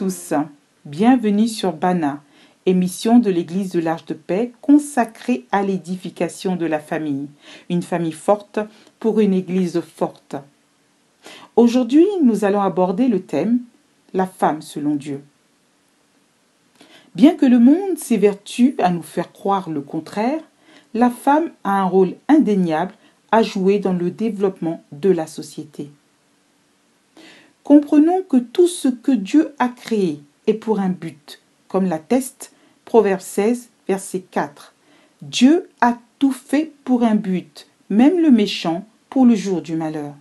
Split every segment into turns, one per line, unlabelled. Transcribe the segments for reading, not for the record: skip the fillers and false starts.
tous, bienvenue sur Bana, émission de l'Église de l'Arche de Paix consacrée à l'édification de la famille. Une famille forte pour une Église forte. Aujourd'hui, nous allons aborder le thème « La femme selon Dieu ». Bien que le monde s'évertue à nous faire croire le contraire, la femme a un rôle indéniable à jouer dans le développement de la société. Comprenons que tout ce que Dieu a créé est pour un but, comme l'atteste Proverbe 16, verset 4. Dieu a tout fait pour un but, même le méchant pour le jour du malheur.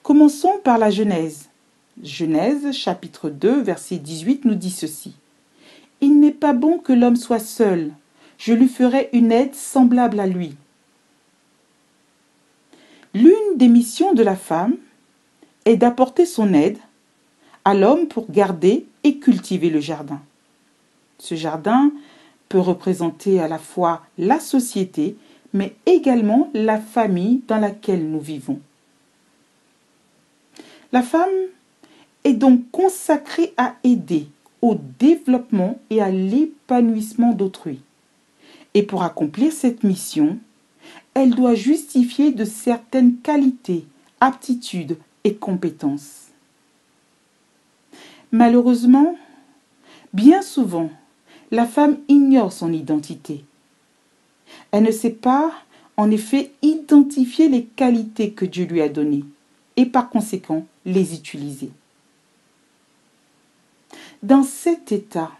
Commençons par la Genèse. Genèse, chapitre 2, verset 18 nous dit ceci. « Il n'est pas bon que l'homme soit seul, je lui ferai une aide semblable à lui. » L'une des missions de la femme est d'apporter son aide à l'homme pour garder et cultiver le jardin. Ce jardin peut représenter à la fois la société, mais également la famille dans laquelle nous vivons. La femme est donc consacrée à aider au développement et à l'épanouissement d'autrui. Et pour accomplir cette mission, elle doit justifier de certaines qualités, aptitudes et compétences. Malheureusement, bien souvent, la femme ignore son identité. Elle ne sait pas, en effet, identifier les qualités que Dieu lui a données et par conséquent les utiliser. Dans cet état,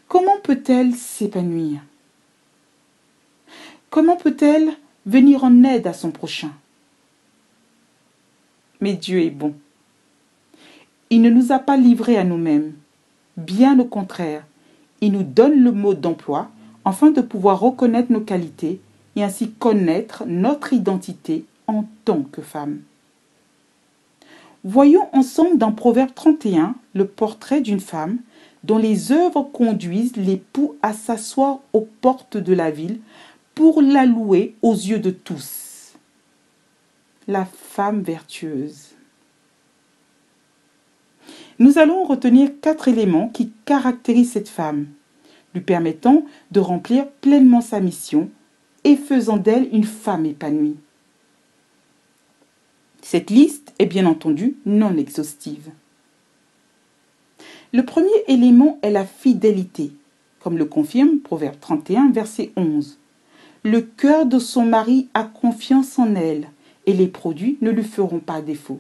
comment peut-elle s'épanouir? Comment peut-elle venir en aide à son prochain? Mais Dieu est bon. Il ne nous a pas livrés à nous-mêmes. Bien au contraire, il nous donne le mode d'emploi afin de pouvoir reconnaître nos qualités et ainsi connaître notre identité en tant que femme. Voyons ensemble dans Proverbe 31 le portrait d'une femme dont les œuvres conduisent l'époux à s'asseoir aux portes de la ville pour la louer aux yeux de tous. La femme vertueuse. Nous allons retenir 4 éléments qui caractérisent cette femme, lui permettant de remplir pleinement sa mission et faisant d'elle une femme épanouie. Cette liste est bien entendu non exhaustive. Le premier élément est la fidélité, comme le confirme Proverbe 31, verset 11. Le cœur de son mari a confiance en elle et les produits ne lui feront pas défaut.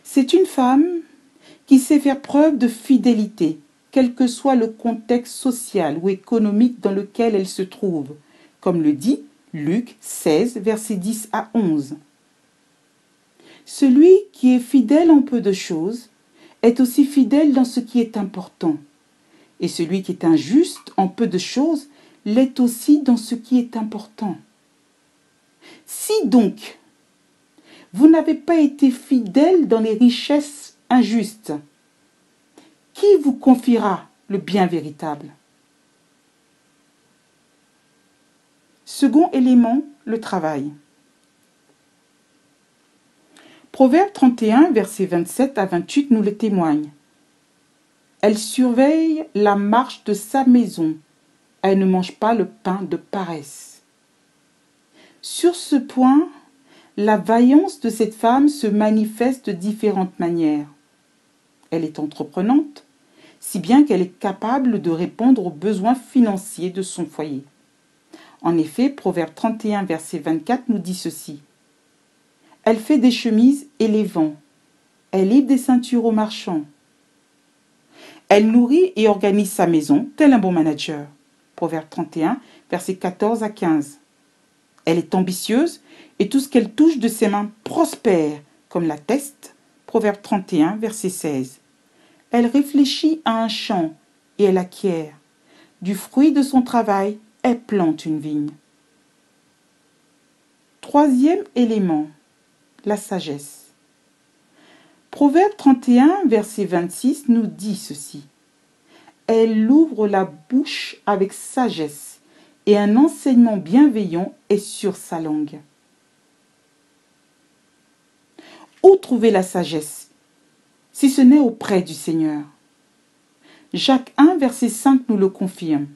C'est une femme qui sait faire preuve de fidélité, quel que soit le contexte social ou économique dans lequel elle se trouve, comme le dit Luc 16, versets 10 à 11. Celui qui est fidèle en peu de choses est aussi fidèle dans ce qui est important, et celui qui est injuste en peu de choses l'est aussi dans ce qui est important. Si donc, vous n'avez pas été fidèle dans les richesses injustes, qui vous confiera le bien véritable? Second élément, le travail. Proverbe 31, versets 27 à 28 nous le témoigne. Elle surveille la marche de sa maison. Elle ne mange pas le pain de paresse. Sur ce point, la vaillance de cette femme se manifeste de différentes manières. Elle est entreprenante, si bien qu'elle est capable de répondre aux besoins financiers de son foyer. En effet, Proverbe 31, verset 24 nous dit ceci. Elle fait des chemises et les vend. Elle livre des ceintures aux marchands. Elle nourrit et organise sa maison, tel un bon manager. Proverbe 31, versets 14 à 15. Elle est ambitieuse et tout ce qu'elle touche de ses mains prospère, comme l'atteste Proverbe 31, verset 16. Elle réfléchit à un champ et elle acquiert. Du fruit de son travail, elle plante une vigne. Troisième élément, la sagesse. Proverbe 31, verset 26 nous dit ceci. Elle ouvre la bouche avec sagesse et un enseignement bienveillant est sur sa langue. Où trouver la sagesse? si ce n'est auprès du Seigneur. Jacques 1, verset 5 nous le confirme.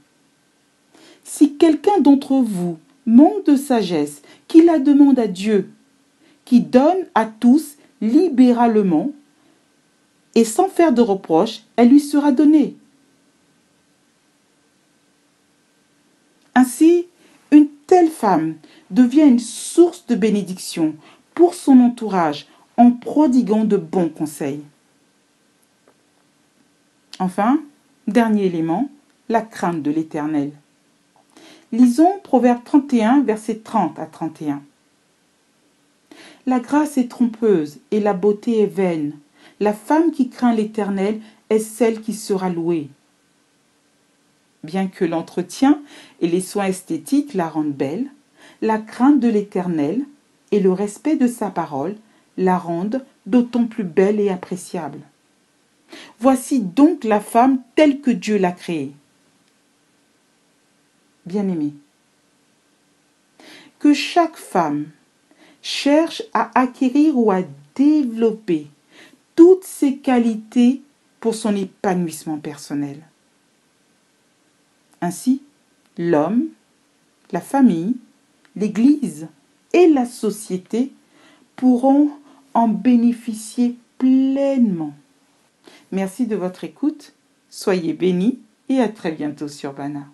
Si quelqu'un d'entre vous manque de sagesse, qu'il la demande à Dieu, qui donne à tous libéralement et sans faire de reproche, elle lui sera donnée. Ainsi, une telle femme devient une source de bénédiction pour son entourage en prodiguant de bons conseils. Enfin, dernier élément, la crainte de l'Éternel. Lisons Proverbe 31, versets 30 à 31. La grâce est trompeuse et la beauté est vaine. La femme qui craint l'Éternel est celle qui sera louée. Bien que l'entretien et les soins esthétiques la rendent belle, la crainte de l'Éternel et le respect de sa parole la rendent d'autant plus belle et appréciable. Voici donc la femme telle que Dieu l'a créée. Bien-aimée, que chaque femme cherche à acquérir ou à développer toutes ces qualités pour son épanouissement personnel. Ainsi, l'homme, la famille, l'Église et la société pourront en bénéficier pleinement. Merci de votre écoute, soyez bénis et à très bientôt sur Bana.